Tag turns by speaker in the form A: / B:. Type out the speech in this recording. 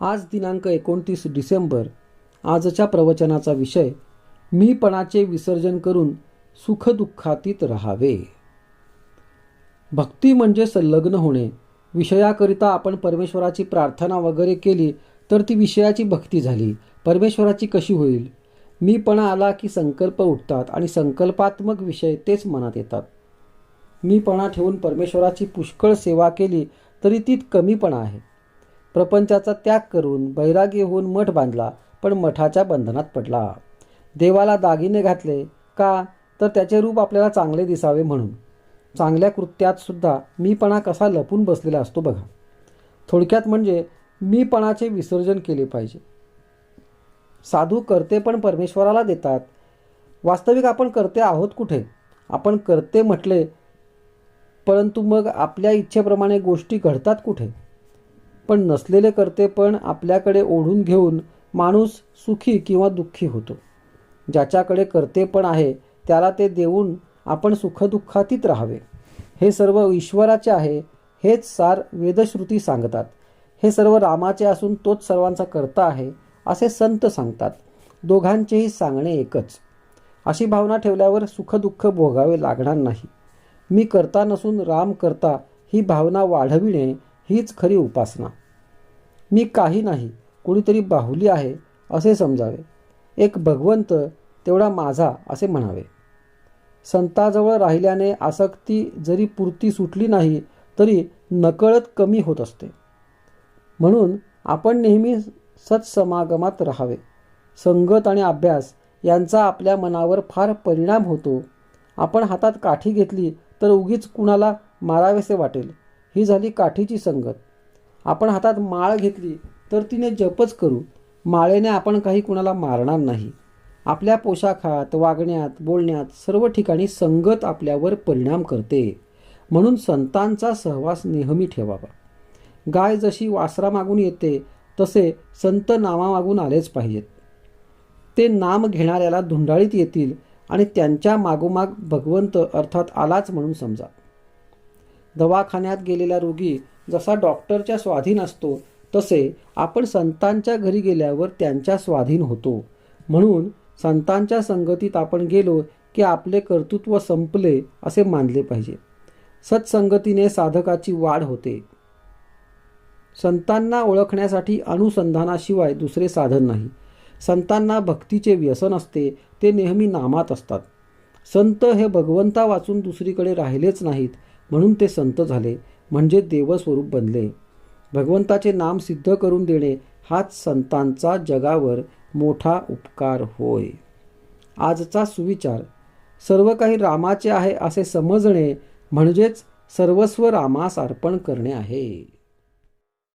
A: आज दिनांक 29 डिसेंबर. आजच्या प्रवचनाचा विषय मीपणाचे विसर्जन करून सुखदुःखातीत राहावे. भक्ती म्हणजे संलग्न होणे. विषयाकरिता आपण परमेश्वराची प्रार्थना वगैरे केली तर ती विषयाची भक्ती झाली. परमेश्वराची कशी होईल? मीपणा आला की संकल्प उठतात आणि संकल्पात्मक विषय तेच मनात येतात. मीपणा ठेवून परमेश्वराची पुष्कळ सेवा केली तरी तीत कमीपणा आहे. प्रपंचाचा त्याग करून बैरागी होऊन मठ बांधला पण मठाच्या बंधनात पडला. देवाला दागिने घातले का तर त्याचे रूप आपल्याला चांगले दिसावे म्हणून. चांगल्या कृत्यात सुद्धा मीपणा कसा लपून बसलेला असतो बघा. थोडक्यात म्हणजे मीपणाचे विसर्जन केले पाहिजे. साधू करते पण परमेश्वराला देतात. वास्तविक आपण करते आहोत कुठे? आपण करते म्हटले परंतु मग आपल्या इच्छेप्रमाणे गोष्टी घडतात कुठे? पण नसलेले करते पण आपल्याकडे ओढून घेऊन माणूस सुखी किंवा दुःखी होतो. ज्याच्याकडे करते पण आहे त्याला ते देऊन आपण सुखदुःखातीत राहावे. हे सर्व ईश्वराचे आहे हेच सार वेदश्रुती सांगतात. हे सर्व रामाचे असून तोच सर्वांचा कर्ता आहे असे संत सांगतात. दोघांचेही सांगणे एकच. अशी भावना ठेवल्यावर सुखदुःख भोगावे लागणार नाही. मी करता नसून राम करता ही भावना वाढविणे हीच खरी उपासना. मी काही नाही, कोणीतरी बाहुली आहे असे समजावे. एक भगवंत तेवढा माझा असे म्हणावे. संताजवळ राहिल्याने आसक्ती जरी पुरती सुटली नाही तरी नकळत कमी होत असते. म्हणून आपण नेहमी सत्समागमात राहावे. संगत आणि अभ्यास यांचा आपल्या मनावर फार परिणाम होतो. आपण हातात काठी घेतली तर उगीच कुणाला मारावेसे वाटेल. ही झाली काठीची संगत. आपण हातात माळ घेतली तर तिने जपच करू. माळेने आपण काही कुणाला मारणार नाही. आपल्या पोशाखात, वागण्यात, बोलण्यात सर्व ठिकाणी संगत आपल्यावर परिणाम करते. म्हणून संतांचा सहवास नेहमी ठेवावा. गाय जशी वासरामागून येते तसे संत नामामागून आलेच पाहिजेत. ते नाम घेणाऱ्याला धुंडाळीत येतील आणि त्यांच्या मागोमाग भगवंत अर्थात आलाच म्हणून समजा. दवाखान्यात गेलेला रोगी जसा डॉक्टरच्या स्वाधीन असतो तसे आपण संतांच्या घरी गेल्यावर त्यांच्या स्वाधीन होतो. म्हणून संतांच्या संगतीत आपण गेलो की आपले कर्तृत्व संपले असे मानले पाहिजे. सत्संगतीने साधकाची वाढ होते. संतांना ओळखण्यासाठी अनुसंधानाशिवाय दुसरे साधन नाही. संतांना भक्तीचे व्यसन असते. ते नेहमी नामात असतात. संत हे भगवंता वाचून दुसरीकडे राहिलेच नाहीत म्हणून ते संत झाले म्हणजे देवस्वरूप बनले. भगवंताचे नाम सिद्ध करून देणे हाच संतांचा जगावर मोठा उपकार होय. आजचा सुविचार सर्व काही रामाचे आहे असे समजणे म्हणजेच सर्वस्व रामास अर्पण करणे आहे.